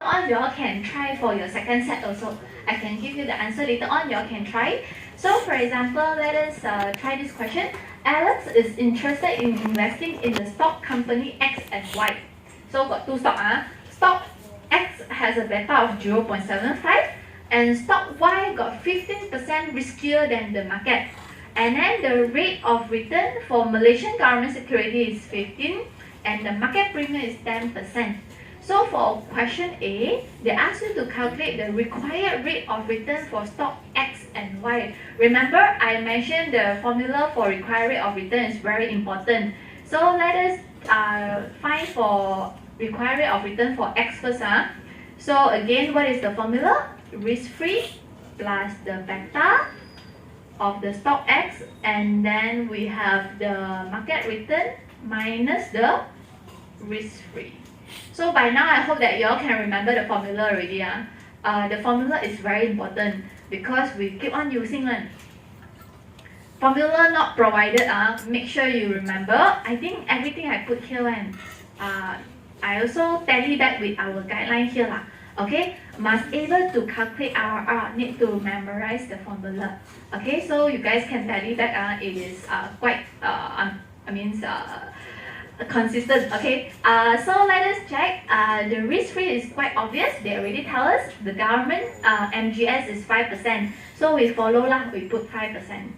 on, you all can try for your second set also. I can give you the answer later on, you all can try. So for example, let us try this question. Alex is interested in investing in the stock company X and Y. So got two stock. Stock X has a beta of 0.75 and stock Y got 15% riskier than the market. And then the rate of return for Malaysian government security is 15 and the market premium is 10%. So for question A, they ask you to calculate the required rate of return for stock X and Y. Remember, I mentioned the formula for required rate of return is very important. So let us find for required rate of return for X first. So again, what is the formula? Risk-free plus the beta of the stock X, and then we have the market return minus the risk-free. So by now, I hope that you all can remember the formula already. The formula is very important because we keep on using it. Formula not provided, make sure you remember. I think everything I put here, and I also tally back with our guideline here. Okay, must able to calculate IRR, need to memorize the formula. Okay, so you guys can tally back. It is quite, consistent. Okay, so let us check. The risk-free is quite obvious. They already tell us the government MGS is 5%. So we follow lah. We put 5%.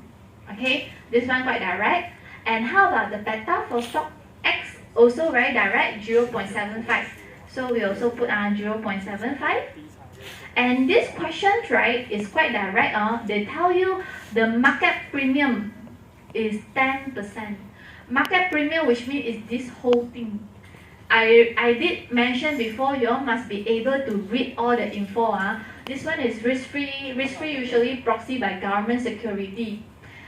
Okay, this one quite direct. And how about the beta for stock X? Also very direct, 0.75. So we also put 0.75. And this questions, right, is quite direct. They tell you the market premium is 10%. Market premium, which means is this whole thing. I did mention before, you all must be able to read all the info. This one is risk-free. Risk-free usually proxy by government security.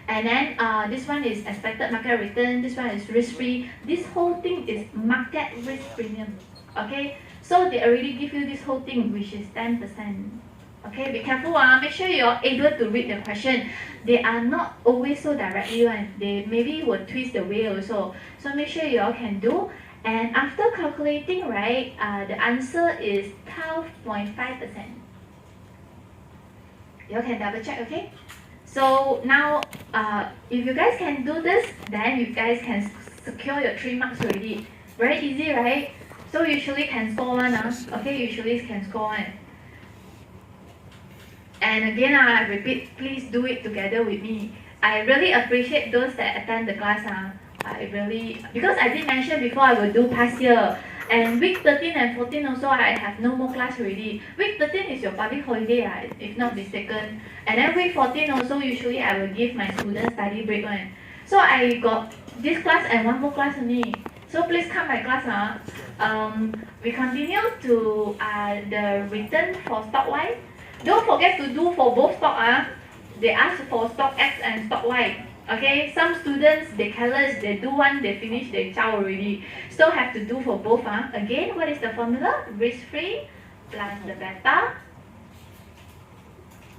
And then this one is expected market return. This one is risk-free. This whole thing is market risk premium. Okay, so they already give you this whole thing, which is 10%. Okay, be careful. Make sure you're able to read the question. They are not always so directly one. They maybe will twist the way also. So make sure you all can do. And after calculating, right, the answer is 12.5%. You all can double check, okay? So now, if you guys can do this, then you guys can secure your 3 marks already. Very easy, right? So usually can score one. Okay, usually can score one. And again, I repeat, please do it together with me. I really appreciate those that attend the class. I really, because I did mention before I will do past year. And week 13 and 14 also, I have no more class already. Week 13 is your public holiday, if not mistaken. And then week 14 also, usually I will give my students study break one. So I got this class and one more class only. So please come my class. We continue to the return for stock Y. Don't forget to do for both stock. They ask for stock X and stock Y. Okay, some students, they careless, they do one, they finish, they chow already. Still have to do for both. Again, what is the formula? Risk-free plus the beta,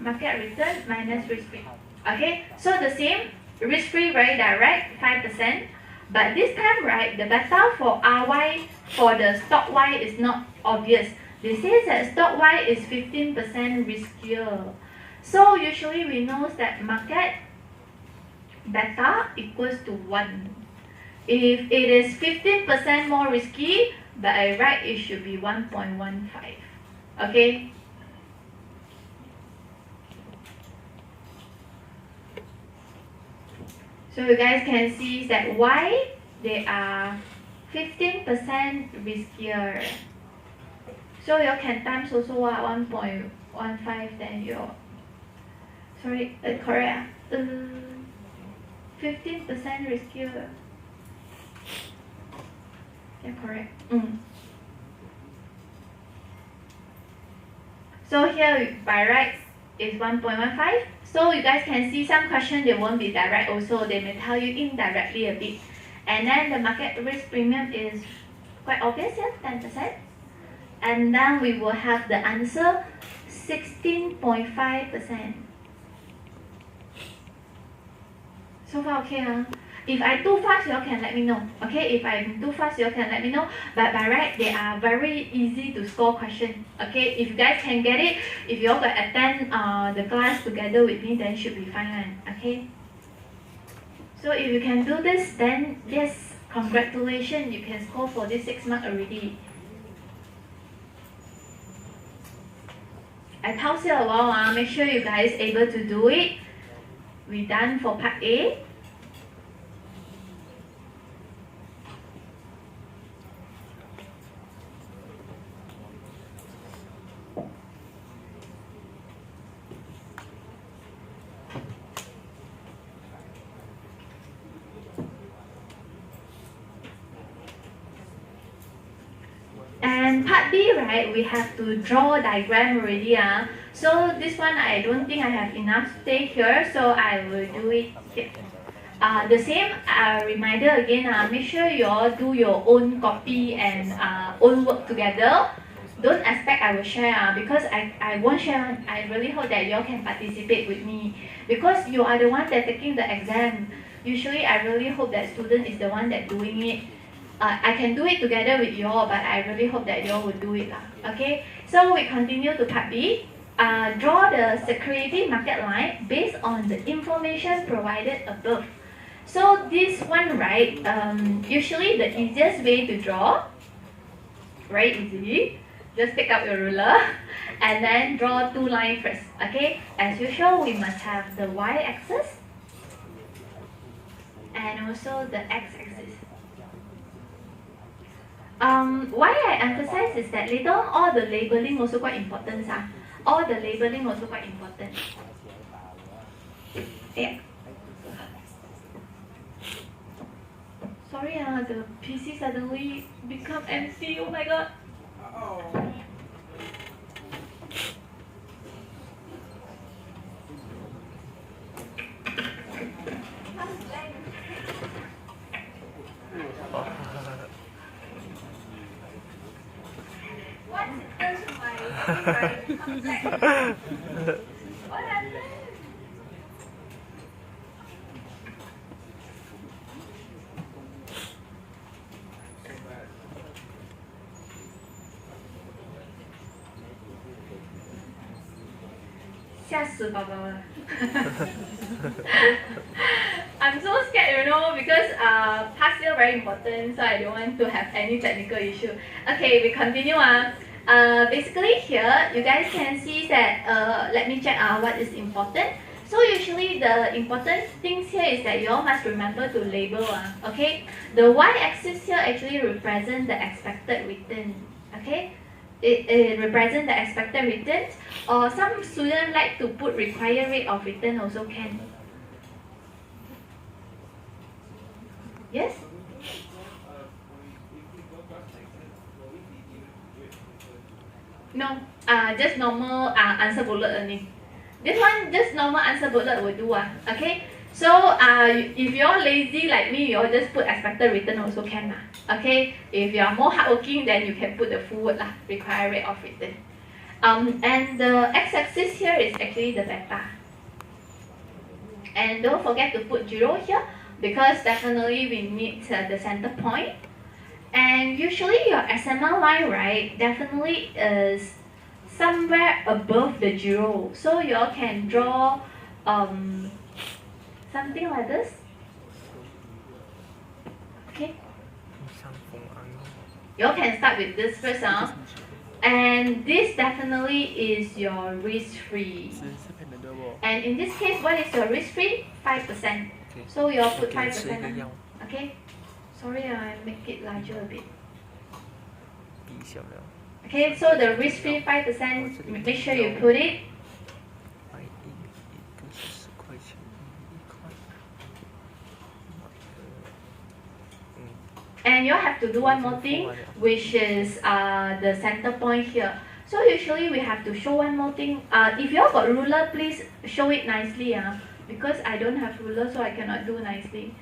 market return minus risk-free. Okay, so the same, risk-free very direct, 5%. But this time, right, the beta for RY, for the stock Y is not obvious. They say that stock Y is 15% riskier. So usually we know that market beta equals to 1. If it is 15% more risky, by right it should be 1.15. Okay? So you guys can see that Y, they are 15% riskier. So you can times also 1.15, then you, sorry, correct. 15% riskier. Yeah, correct. So here by right is 1.15. So you guys can see some questions they won't be direct also. They may tell you indirectly a bit. And then the market risk premium is quite obvious, yeah, 10%. And then we will have the answer 16.5%. So far okay, If I too fast, you all can let me know. Okay, if I'm too fast, you all can let me know. But by right, they are very easy to score question. Okay, if you guys can get it, if you all can attend the class together with me, then should be fine. Okay. So if you can do this, then yes, congratulations, you can score for this 6 mark already. I pause here a while, make sure you guys able to do it. We done for part A. And part B, right, we have to draw a diagram already. So this one, I don't think I have enough space here, so I will do it here. The same reminder again, make sure you all do your own copy and own work together. Don't expect I will share because I won't share. I really hope that you all can participate with me because you are the one that taking the exam. Usually, I really hope that student is the one that doing it. I can do it together with you all, but I really hope that you all will do it. Okay, so we continue to part B. Draw the security market line based on the information provided above. So this one, right, usually the easiest way to draw, very easy, just pick up your ruler and then draw 2 lines first. Okay, as usual, we must have the y-axis and also the x-axis. Why I emphasize is that later on all the labeling also quite important. All the labeling also quite important. Yeah. Sorry, the PC suddenly become empty. Oh my god. What happened to my contact? What happened? I'm so scared, because past year very important, so I don't want to have any technical issue. Okay, we continue. Basically here, you guys can see that, let me check what is important. So usually the important things here is that you all must remember to label. Okay, the y-axis here actually represents the expected return. Okay. It represents the expected return, or some students like to put required rate of return also can. Yes? No, just normal answer bullet only. This one, just normal answer bullet will do. Okay? So if you're lazy like me, you all just put expected return also can. Okay? If you are more hardworking, then you can put the full word required rate of return. And the x-axis here is actually the beta. And don't forget to put 0 here because definitely we need the center point. And usually your SML line, right, definitely is somewhere above the 0. So you all can draw something like this. Okay. You all can start with this first. And this definitely is your risk-free. And in this case, what is your risk-free? 5%. So you all put 5%. Okay. Sorry, I make it larger a bit. Okay, so the risk-free 5%, make sure you put it. And you have to do one more thing, which is the center point here. So usually we have to show one more thing. If you all got ruler, please show it nicely. Because I don't have ruler, so I cannot do nicely.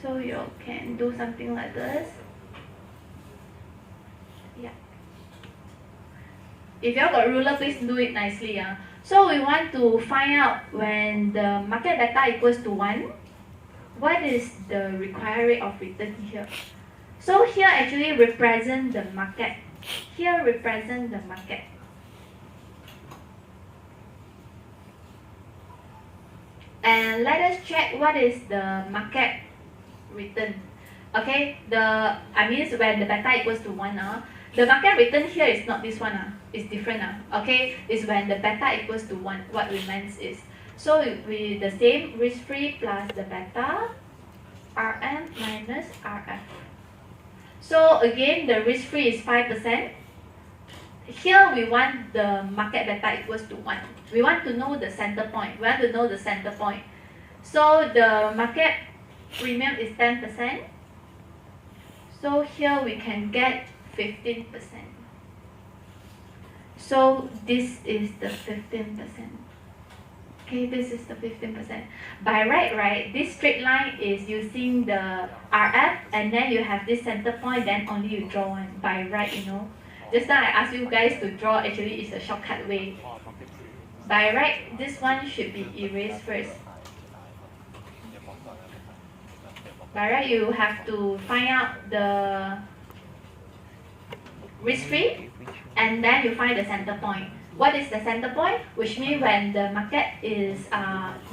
So you all can do something like this. Yeah. If you all got ruler, please do it nicely. So we want to find out when the market beta equals to 1. what is the required rate of return here? So here actually represent the market. Here represent the market. And let us check what is the market return. Okay, I mean when the beta equals to 1, the market return here is not this one, it's different. Okay, it's when the beta equals to 1, what remains is. So with the same risk-free plus the beta, Rm minus Rf. So again, the risk-free is 5%. Here we want the market beta equals to 1. We want to know the center point. We want to know the center point. So the market premium is 10%. So here we can get 15%. So this is the 15%. Okay, this is the 15%. By right, this straight line is using the RF, and then you have this center point, then only you draw one. By right, you know. Just now I asked you guys to draw, actually it's a shortcut way. By right, this one should be erased first. By right, you have to find out the risk-free, and then you find the center point. What is the center point? Which means when the market is,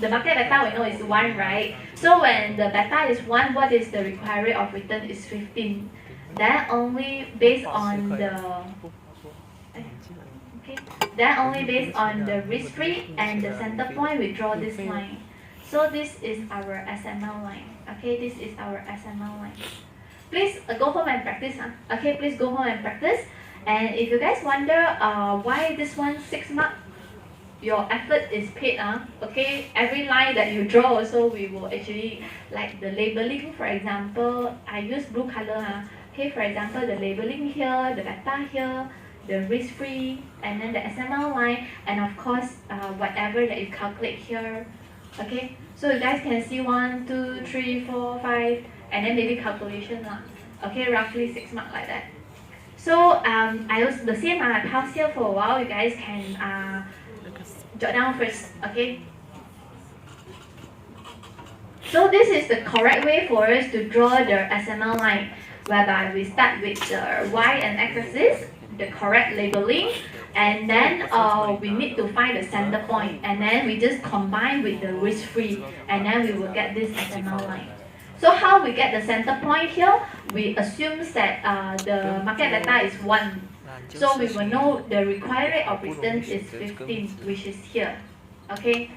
the market beta we know is 1, right? So when the beta is 1, what is the required rate of return is 15. Then only based on the, then only based on the risk-free and the center point, we draw this line. So this is our SML line. Okay, this is our SML line. Please go home and practice. Okay, please go home and practice. And if you guys wonder why this one 6 marks, your effort is paid. Okay, every line that you draw also, we will actually, like the labeling, for example, I use blue color. Okay, for example, the labeling here, the beta here, the risk-free, and then the SML line, and of course, whatever that you calculate here. Okay, so you guys can see 1, 2, 3, 4, 5, and then maybe calculation. Okay, roughly 6 marks like that. So I also the same. I pause here for a while. You guys can jot down first. Okay. So this is the correct way for us to draw the SML line, whereby we start with the y and x-axis, the correct labeling, and then we need to find the center point, and then we just combine with the risk-free, and then we will get this SML line. So how we get the center point here? We assume that the market beta is 1. So we will know the required rate of return is 15, which is here. Okay?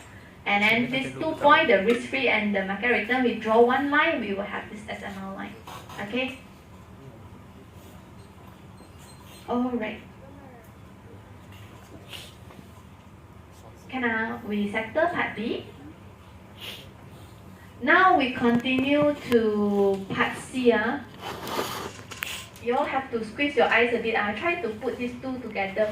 And then these 2 points, the risk-free and the market return, we draw one line, we will have this SML line. Okay? Alright. Can we settle part B? Now we continue to part C. You all have to squeeze your eyes a bit. I'll try to put these two together.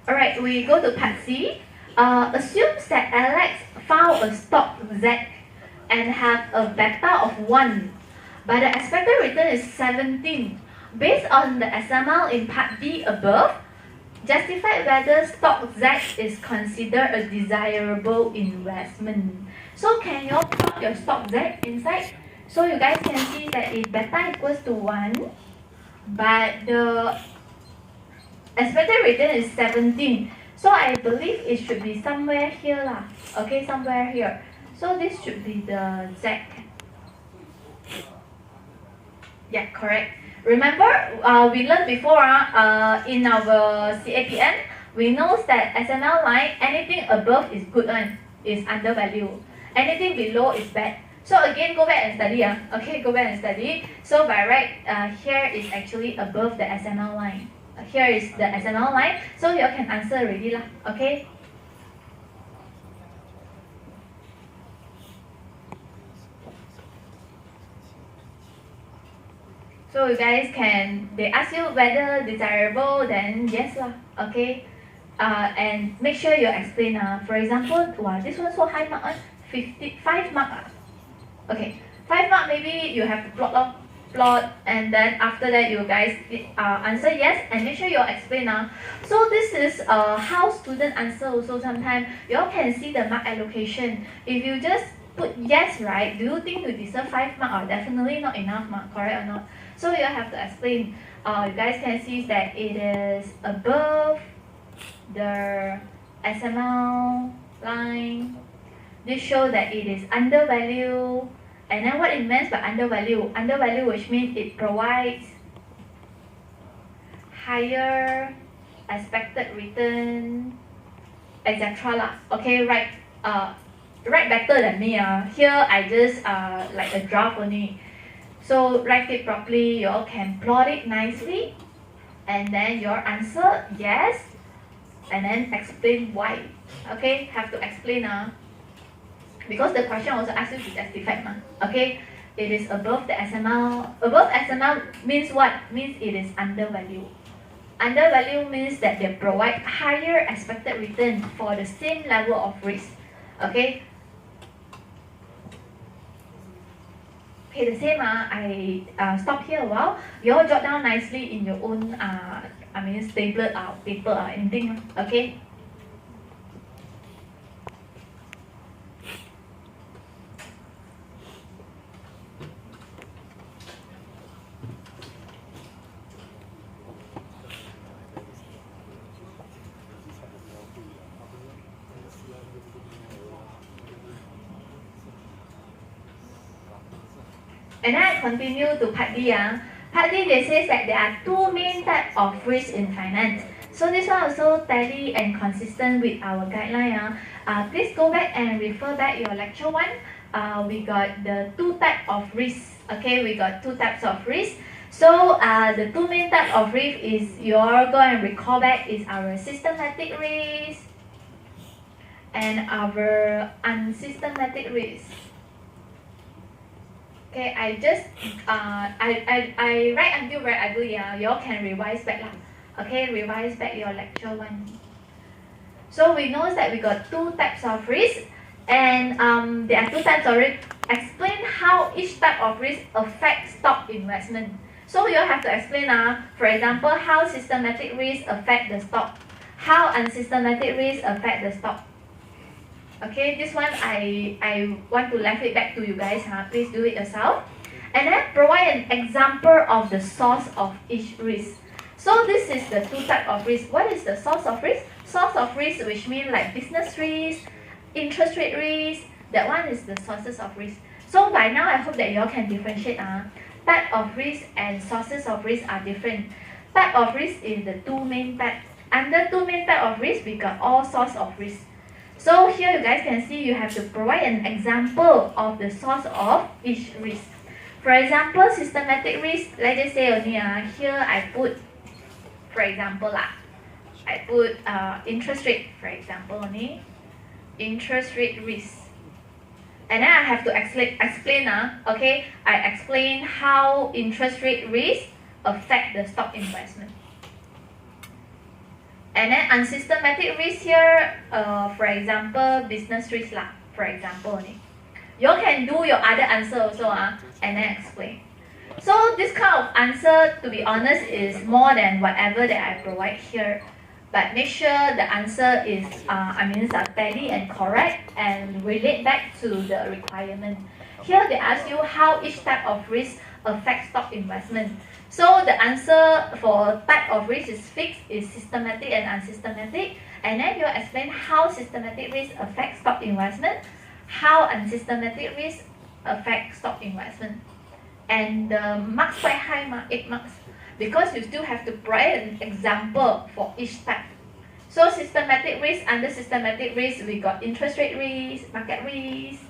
Alright, we go to part C. Assumes that Alex found a stock Z and have a beta of 1, but the expected return is 17. Based on the SML in part B above, justify whether stock Z is considered a desirable investment. So can you all plot your stock Z inside? So you guys can see that if beta equals to 1, but the expected return is 17. So I believe it should be somewhere here lah. Okay, somewhere here. So this should be the Z. Yeah, correct. Remember, we learned before in our CAPN, we know that SML line, anything above is good one, is undervalued. Anything below is bad. So again, go back and study. Okay, go back and study. So by right, here is actually above the SML line. Here is the SML line. So you can answer already lah. Okay. So you guys can, they ask you whether desirable, then yes lah, okay. And make sure you explain. For example, wow, this one so high mark, 55 mark. Okay, 5 mark maybe you have to plot lor. plot, and then after that you guys answer yes and make sure you explain. So this is how student answer also. Sometimes you all can see the mark allocation. If you just put yes, right, do you think you deserve 5 mark or definitely not enough mark, correct or not? So you have to explain. You guys can see that it is above the SML line. This shows that it is undervalue. And then what it means by undervalue? Undervalue, which means it provides higher expected return, etc. Okay, right. Write better than me. Here I just like a draft only. So write it properly. You all can plot it nicely, and then your answer yes, and then explain why. Okay, have to explain. Because the question also asks you to justify. Okay, it is above the SML. Above SML means what? Means it is undervalue. Undervalue means that they provide higher expected return for the same level of risk. Okay. Okay, the same. I stop here a while. You all jot down nicely in your own. Stapler paper anything. Okay. And then I continue to part D. Part D, they say that there are two main types of risk in finance. So this one also tally and consistent with our guideline. Please go back and refer back your lecture 1. We got the two types of risk. Okay, we got two types of risk. So the two main types of risk is you're going to recall back is our systematic risk and our unsystematic risk. Okay, I just I write until where I do. You all can revise back lah. Okay, revise back your lecture 1. So we know that we got two types of risk, and there are two types of risk. Explain how each type of risk affects stock investment. So you all have to explain. For example, how systematic risk affect the stock, how unsystematic risk affect the stock. Okay, this one I want to left it back to you guys. Please do it yourself. And then provide an example of the source of each risk. So this is the two types of risk. What is the source of risk? Source of risk, which means like business risk, interest rate risk. That one is the sources of risk. So by now, I hope that you all can differentiate. Type of risk and sources of risk are different. Type of risk is the two main types. Under two main types of risk, we got all sorts of risk. So here you guys can see you have to provide an example of the source of each risk. For example, systematic risk, let's just say only here I put, for example, I put interest rate, for example only, interest rate risk. And then I have to explain, okay, I explain how interest rate risk affect the stock investment. And then unsystematic risk here, for example, business risk for example only. You can do your other answer also and then explain. So this kind of answer, to be honest, is more than whatever that I provide here. But make sure the answer is, tally and correct and relate back to the requirement. Here they ask you how each type of risk affects stock investment. So the answer for type of risk is fixed, is systematic and unsystematic. And then you explain how systematic risk affects stock investment, how unsystematic risk affects stock investment. And the marks quite high, 8 marks, because you still have to provide an example for each type. So systematic risk, under systematic risk, we got interest rate risk, market risk,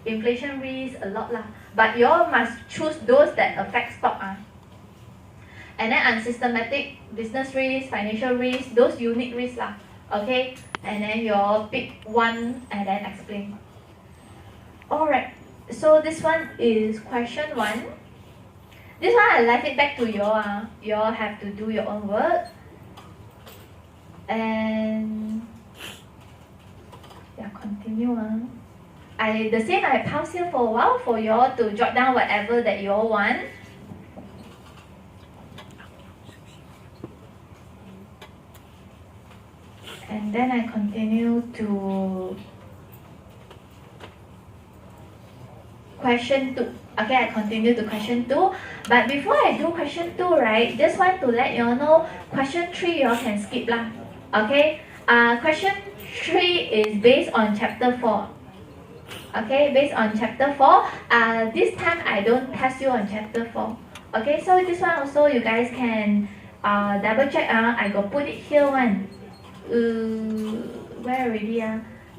inflation risk, a lot lah. But you all must choose those that affect stock. And then unsystematic, business risk, financial risk, those unique risks lah. Okay, and then you all pick one and then explain. Alright, so this one is question 1. This one I left it back to you all. You all have to do your own work. And yeah, continue. The same I pause here for a while for you all to jot down whatever that you all want. And then I continue to question 2. Okay, I continue to question 2. But before I do question 2, right, just want to let you all know, question 3 you all can skip lah. Okay, question 3 is based on chapter 4. Okay, based on chapter 4. This time I don't test you on chapter 4. Okay, so this one also you guys can double check. I go put it here one. Where already?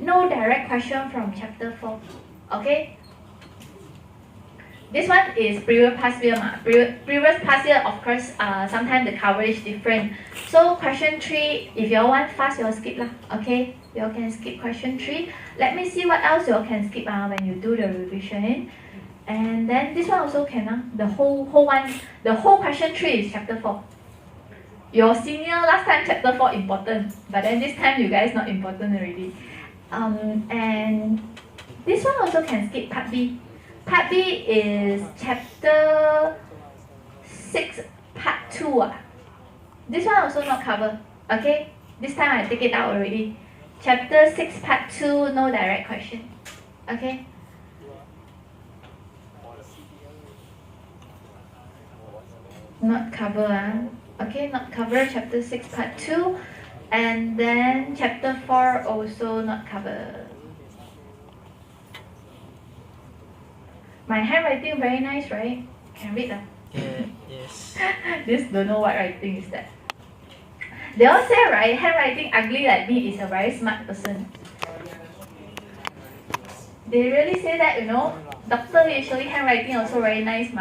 No direct question from chapter 4. Okay. This one is previous past year. Previous past year, of course, sometimes the coverage different. So question 3, if you all want fast, you all skip lah. Okay, you all can skip question 3. Let me see what else you all can skip when you do the revision. And then this one also can. The whole one, the whole question 3 is chapter 4. Your senior last time chapter 4 important, but then this time you guys not important already. And this one also can skip part B. Part B is chapter 6, part 2. This one also not covered. Okay, this time I take it out already. Chapter 6, part 2, no direct question. Okay. Not cover. Okay, not cover chapter 6, part 2. And then chapter 4 also not covered. My handwriting very nice, right? Can read that? Yeah, yes. This don't know what writing is that. They all say, right, handwriting ugly like me is a very smart person. They really say that, you know. Doctor usually handwriting also very nice,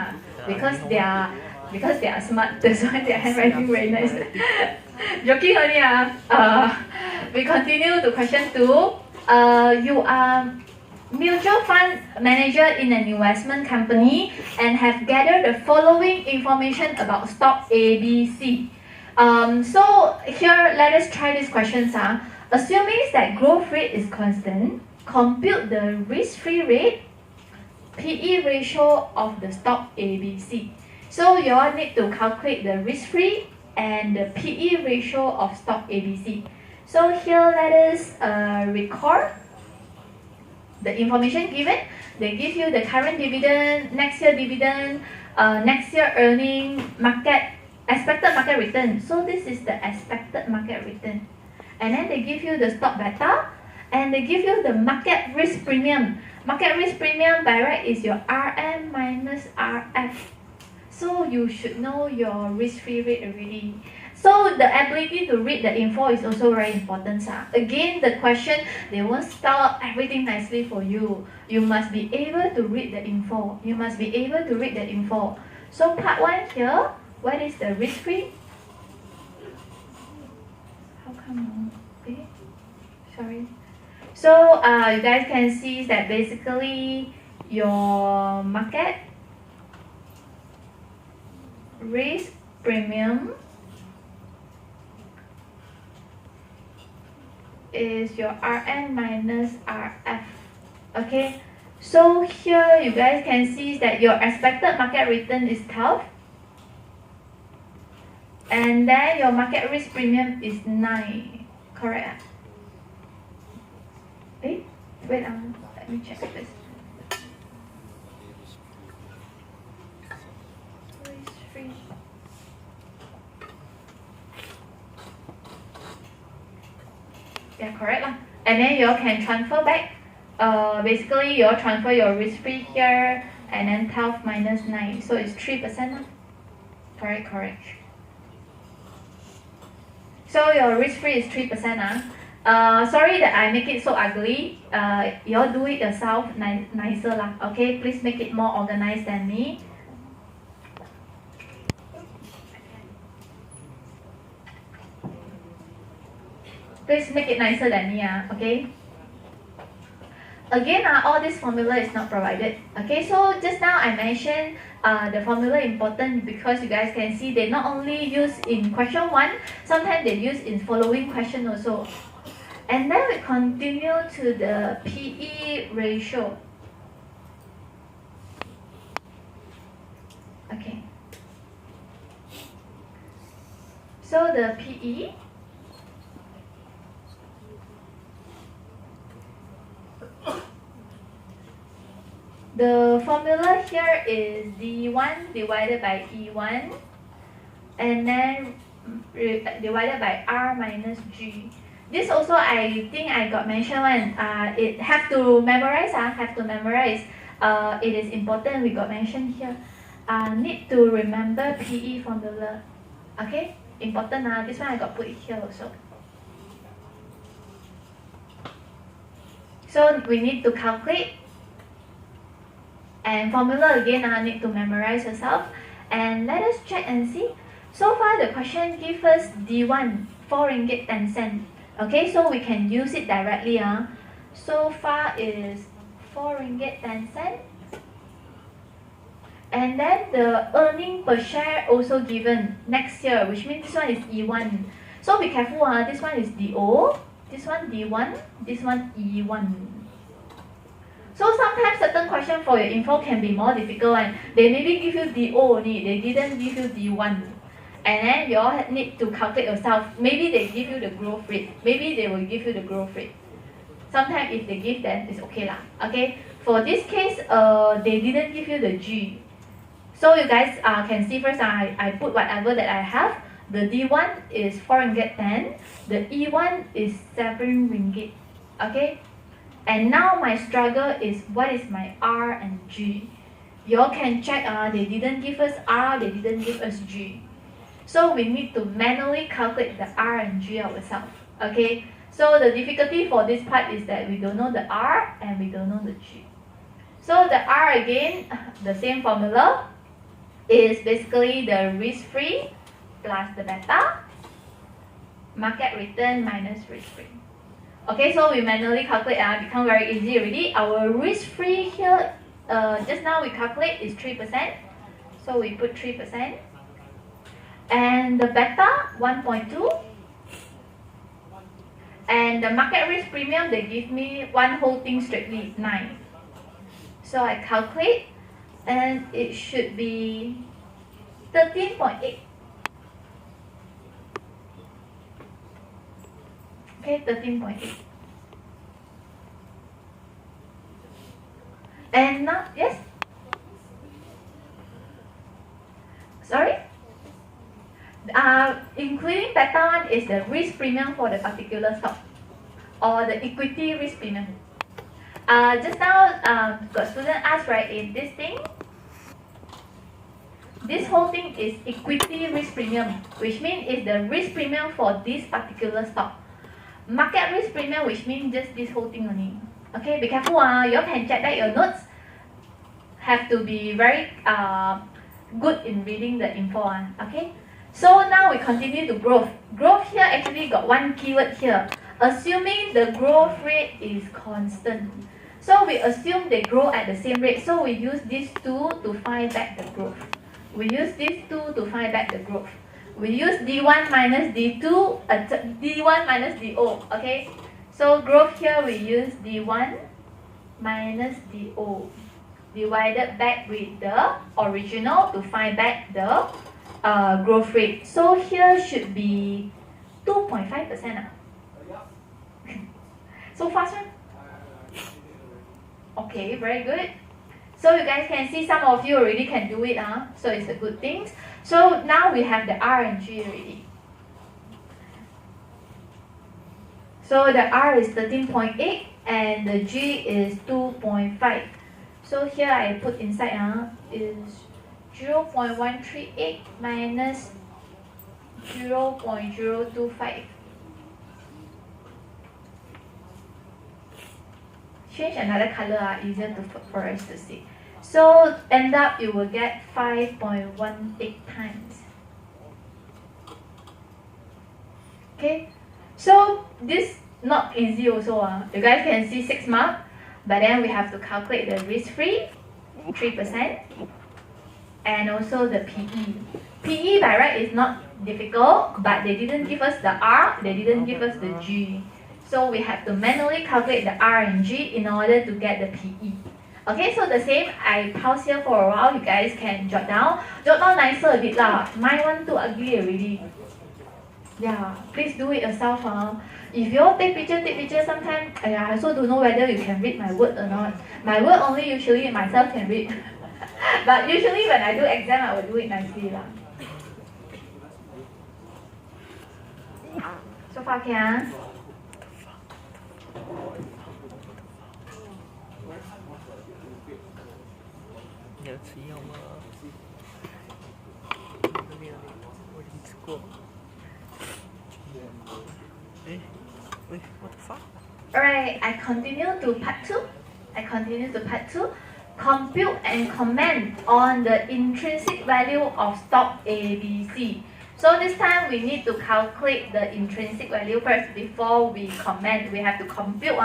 because they are smart. That's why their handwriting very nice. Joking only. We continue to question 2. You are mutual fund manager in an investment company and have gathered the following information about stock ABC. So here, let us try these questions. Assuming that growth rate is constant, compute the risk-free rate, PE ratio of the stock ABC. So you all need to calculate the risk-free and the PE ratio of stock ABC. So here, let us record the information given. They give you the current dividend, next year dividend, next year earning, expected market return. So this is the expected market return. And then they give you the stock beta, and they give you the market risk premium. Market risk premium by right is your RM minus RF. So you should know your risk-free rate already. So the ability to read the info is also very important. Again, the question, they won't spell out everything nicely for you. You must be able to read the info. You must be able to read the info. So part 1 here, what is the risk-free? How come? Okay, sorry. So you guys can see that basically your market risk premium is your Rn minus Rf. Okay, so here you guys can see that your expected market return is 12, and then your market risk premium is 9. Correct? Wait, let me check this. Yeah, correct lah. And then you all can transfer back. Basically, you all transfer your risk-free here, and then 12 minus 9, so it's 3% lah. Correct. So your risk-free is 3%. Sorry that I make it so ugly. You all do it yourself nicer lah. Okay, please make it more organized than me. Please make it nicer than me, okay? Again, all this formula is not provided. Okay, so just now I mentioned the formula important because you guys can see they not only use in question 1, sometimes they use in following question also. And then we continue to the PE ratio. Okay. So the PE The formula here is D1 divided by E1 and then divided by R minus G. This also I think I got mentioned one. It have to memorize. Have to memorize. It is important. We got mentioned here. Need to remember PE formula. Okay, important. This one I got put it here also. So we need to calculate. And formula again, need to memorize yourself. And let us check and see. So far the question gives us D1, 4 ringgit 10 cents. Okay, so we can use it directly. So far is 4 ringgit 10 cents. And then the earning per share also given next year, which means this one is E1. So be careful, this one is DO, this one D1, this one E1. So sometimes certain question for your info can be more difficult and they maybe give you DO only, they didn't give you D1. And then you all need to calculate yourself. Maybe they give you the growth rate. Maybe they will give you the growth rate. Sometimes if they give them, it's okay lah. Okay. For this case, they didn't give you the G. So you guys can see first. I put whatever that I have. The D1 is 4 ringgit 10. The E1 is 7 ringgit. Okay. And now my struggle is what is my R and G. You all can check. They didn't give us R. They didn't give us G. So we need to manually calculate the R and G ourselves. Okay, so the difficulty for this part is that we don't know the R and we don't know the G. So the R again, the same formula, is basically the risk-free plus the beta, market return minus risk-free. Okay, so we manually calculate, become very easy already. Our risk-free here, just now we calculate is 3%. So we put 3%. And the beta 1.2, and the market risk premium they give me one whole thing strictly 9. So I calculate and it should be 13.8. Okay, 13.8. And now, yes? Sorry? Including beta one is the risk premium for the particular stock or the equity risk premium. Just now, got student asked, right, if this thing, this whole thing is equity risk premium, which means it's the risk premium for this particular stock. Market risk premium, which means just this whole thing only. Okay, be careful. You can check that your notes. Have to be very good in reading the info. Okay. So now we continue to growth. Growth here actually got one keyword here. Assuming the growth rate is constant. So we assume they grow at the same rate. So we use these two to find back the growth. We use these two to find back the growth. We use D1 minus D2, D1 minus DO. Okay. So growth here we use D1 minus DO divided back with the original to find back the growth rate. So here should be 2.5%. So fast, right? Okay, very good. So you guys can see some of you already can do it. So it's a good thing. So now we have the R and G already. So the R is 13.8 and the G is 2.5. So here I put inside is 0.138 minus 0.025. Change another color, easier for us to see. So end up you will get 5.18 times. Okay, so this not easy also. You guys can see 6 mark, but then we have to calculate the risk-free, 3%, and also the PE. PE by right is not difficult, but they didn't give us the R, they didn't give us the G. So we have to manually calculate the R and G in order to get the PE. Okay, so the same, I pause here for a while, you guys can jot down. Jot down nicer a bit lah. Mine one too ugly already. Yeah, please do it yourself. If you all take picture, sometimes I also don't know whether you can read my word or not. My word only usually myself can read. But usually when I do exam, I will do it nicely lah. So far okay ah? 你要吃药吗？没有，我已经吃过。哎，喂，what the fuck？ Alright, I continue to part 2. Compute and comment on the intrinsic value of stock ABC. So this time we need to calculate the intrinsic value first before we comment. We have to compute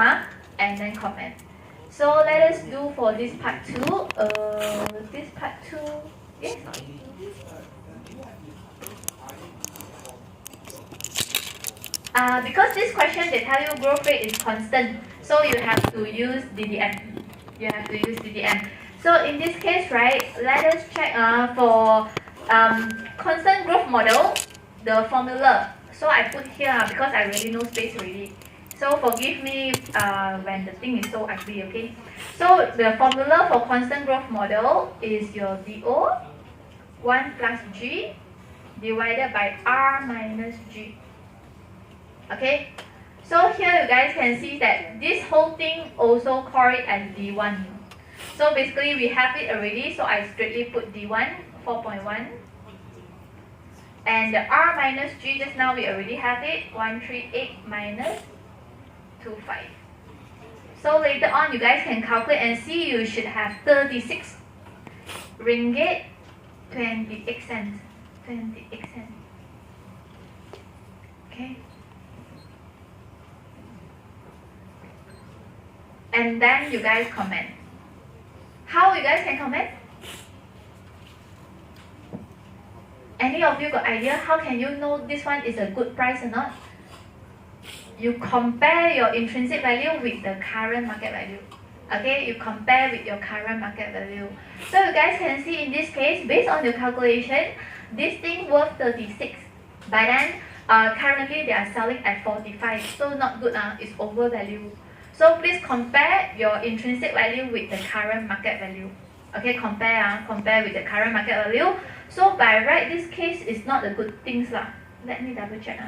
and then comment. So let us do for this part 2. This part 2, yes? Because this question they tell you growth rate is constant, so you have to use DDM. So in this case, right, let us check for constant growth model, the formula. So I put here because I really know space already. So forgive me when the thing is so ugly, okay? So the formula for constant growth model is your DO 1 plus G divided by R minus G. Okay, so here you guys can see that this whole thing also call it as D1. So basically we have it already, so I straightly put D1 4.1, and the R minus G just now we already have it 138 minus 25. So later on you guys can calculate and see you should have 36 ringgit 28 cents. Okay. And then you guys comment. How you guys can comment? Any of you got idea how can you know this one is a good price or not? You compare your intrinsic value with the current market value. Okay, you compare with your current market value. So you guys can see in this case, based on your calculation, this thing worth 36. But then currently they are selling at 45, so not good, it's overvalued. So please compare your intrinsic value with the current market value. Okay, compare with the current market value. So by right, this case is not a good thing lah. Let me double check.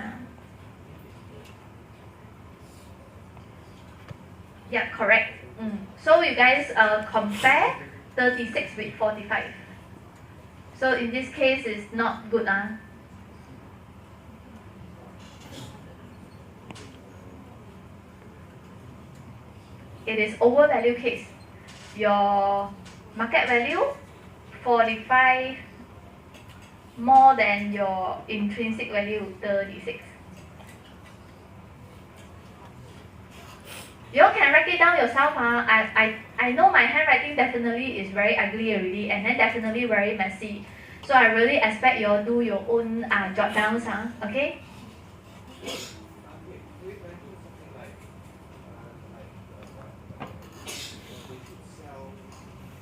Yeah, correct. So you guys compare 36 with 45. So in this case, it's not good. It is overvalue case. Your market value 45 more than your intrinsic value 36. You all can write it down yourself. I know my handwriting definitely is very ugly already, and then definitely very messy. So I really expect you all do your own jot downs. Okay.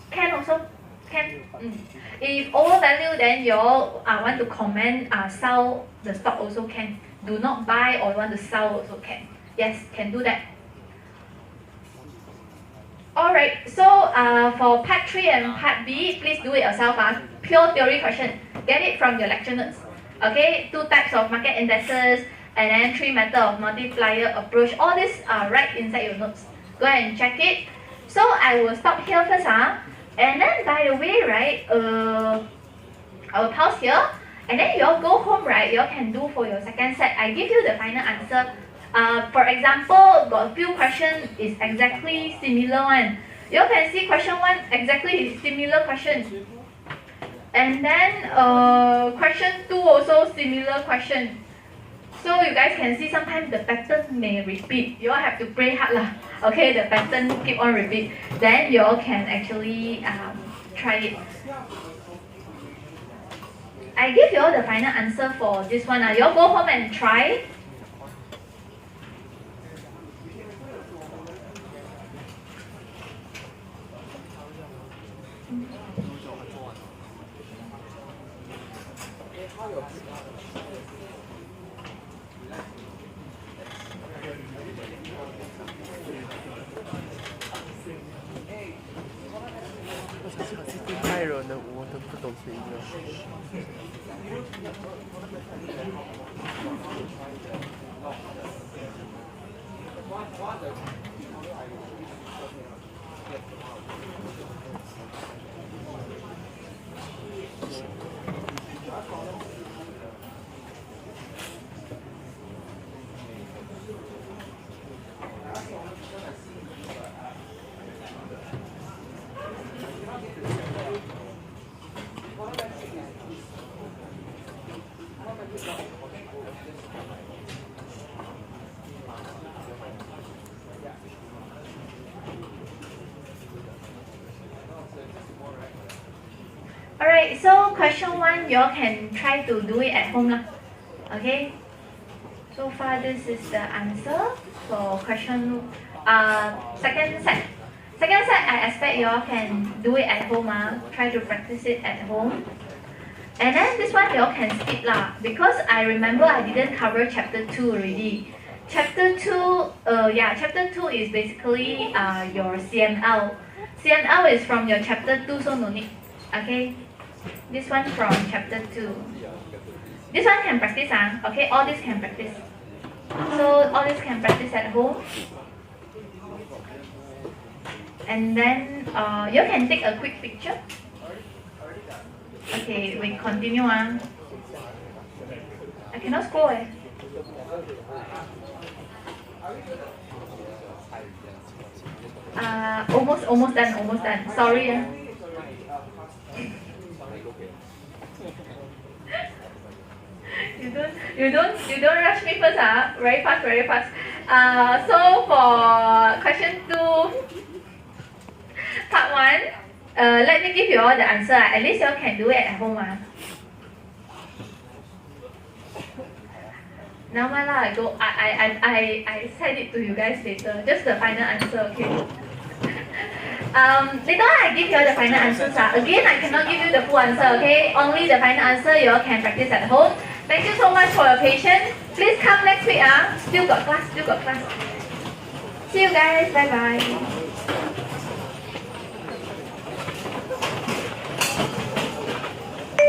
Can also can. If overvalue, then you all want to comment sell the stock also can. Do not buy or want to sell also can. Yes, can do that. Alright, so for part 3 and part B, please do it yourself. Pure theory question. Get it from your lecture notes. Okay, 2 types of market indexes, and then 3 method of multiplier approach. All this are right inside your notes. Go ahead and check it. So I will stop here first. And then by the way, right, I will pause here. And then you all go home, right, you all can do for your second set. I give you the final answer. For example, got a few questions is exactly similar one. You all can see question 1 exactly is similar question. And then question 2 also similar question. So you guys can see sometimes the pattern may repeat. You all have to pray hard lah. Okay, the pattern keep on repeat. Then you all can actually try it. I give you all the final answer for this one. You all go home and try. 小鸡丁太热了，我都不懂声音了。Alright, so question 1, you all can try to do it at home lah. Okay? So far, this is the answer for question second set. Second set, I expect you all can do it at home. Try to practice it at home. And then this one you all can skip lah, because I remember I didn't cover chapter 2 already. Chapter 2, chapter 2 is basically your CML. CML is from your chapter 2, so no need. Okay? This one from chapter 2. This one can practice, okay? All this can practice. So all this can practice at home. And then you can take a quick picture. Okay, we continue. I cannot scroll. Almost done. Sorry. You don't rush me first, very fast. So for question 2, part 1, let me give you all the answer. At least you all can do it at home. Now I send it to you guys later. Just the final answer, okay? Later I give you all the final answers. Again, I cannot give you the full answer, okay? Only the final answer you all can practice at home. Thank you so much for your patience. Please come next week. Still got class. See you guys. Bye bye.